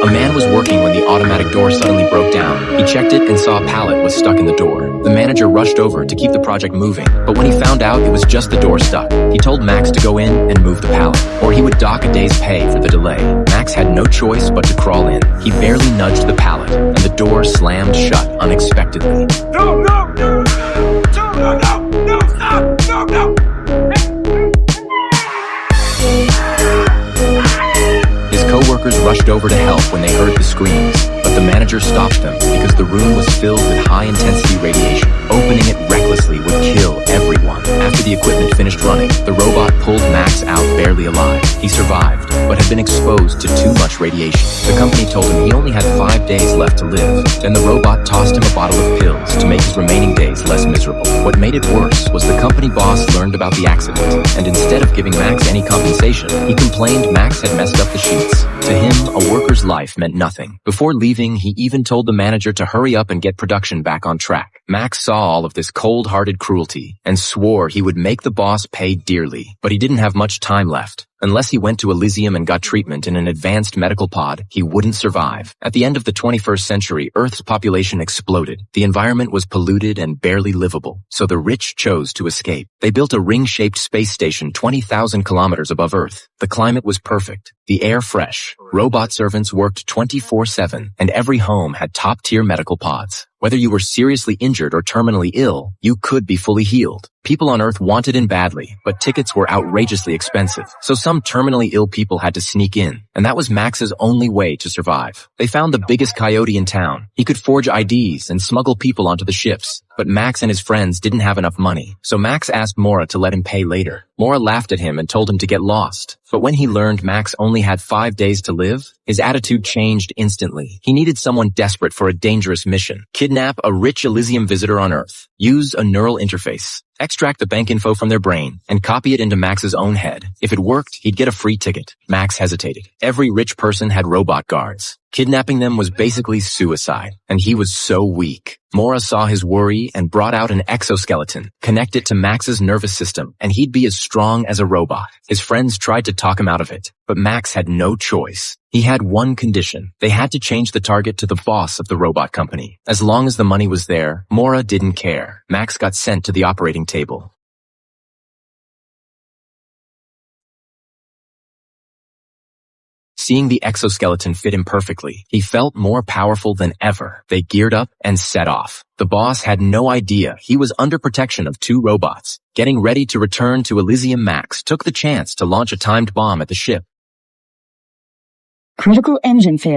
A man was working when the automatic door suddenly broke down. He checked it and saw a pallet was stuck in the door. The manager rushed over to keep the project moving, but when he found out it was just the door stuck, he told Max to go in and move the pallet, or he would dock a day's pay for the delay. Max had no choice but to crawl in. He barely nudged the pallet, and the door slammed shut unexpectedly. No, no, no, no, no, no, no, stop, no, no. His co-workers rushed over to help when they heard the screams, but the manager stopped them because the room was filled with high-intensity radiation. Opening it recklessly would kill everyone. After the equipment finished running, the robot pulled Max out barely alive. He survived, but had been exposed to too much radiation. The company told him he only had 5 days left to live. Then the robot tossed him a bottle of pills to make his remaining days less miserable. What made it worse was the company boss learned about the accident, and instead of giving Max any compensation, he complained Max had messed up the sheets. To him, a worker's life meant nothing. Before leaving, he even told the manager to hurry up and get production back on track. Max saw all of this cold-hearted cruelty and swore he would make the boss pay dearly, but he didn't have much time left. Unless he went to Elysium and got treatment in an advanced medical pod, he wouldn't survive. At the end of the 21st century, Earth's population exploded. The environment was polluted and barely livable, so the rich chose to escape. They built a ring-shaped space station 20,000 kilometers above Earth. The climate was perfect, the air fresh. Robot servants worked 24/7, and every home had top-tier medical pods. Whether you were seriously injured or terminally ill, you could be fully healed. People on Earth wanted in badly, but tickets were outrageously expensive, so some terminally ill people had to sneak in, and that was Max's only way to survive. They found the biggest coyote in town. He could forge IDs and smuggle people onto the ships, but Max and his friends didn't have enough money, so Max asked Mora to let him pay later. Mora laughed at him and told him to get lost, but when he learned Max only had 5 days to live, his attitude changed instantly. He needed someone desperate for a dangerous mission. Kidnap a rich Elysium visitor on Earth. Use a neural interface. Extract the bank info from their brain and copy it into Max's own head. If it worked, he'd get a free ticket. Max hesitated. Every rich person had robot guards. Kidnapping them was basically suicide, and he was so weak. Mora saw his worry and brought out an exoskeleton, connect it to Max's nervous system, and he'd be as strong as a robot. His friends tried to talk him out of it, but Max had no choice. He had one condition. They had to change the target to the boss of the robot company. As long as the money was there, Mora didn't care. Max got sent to the operating table. Seeing the exoskeleton fit him perfectly, he felt more powerful than ever. They geared up and set off. The boss had no idea he was under protection of 2 robots. Getting ready to return to Elysium, Max took the chance to launch a timed bomb at the ship. Critical engine failure.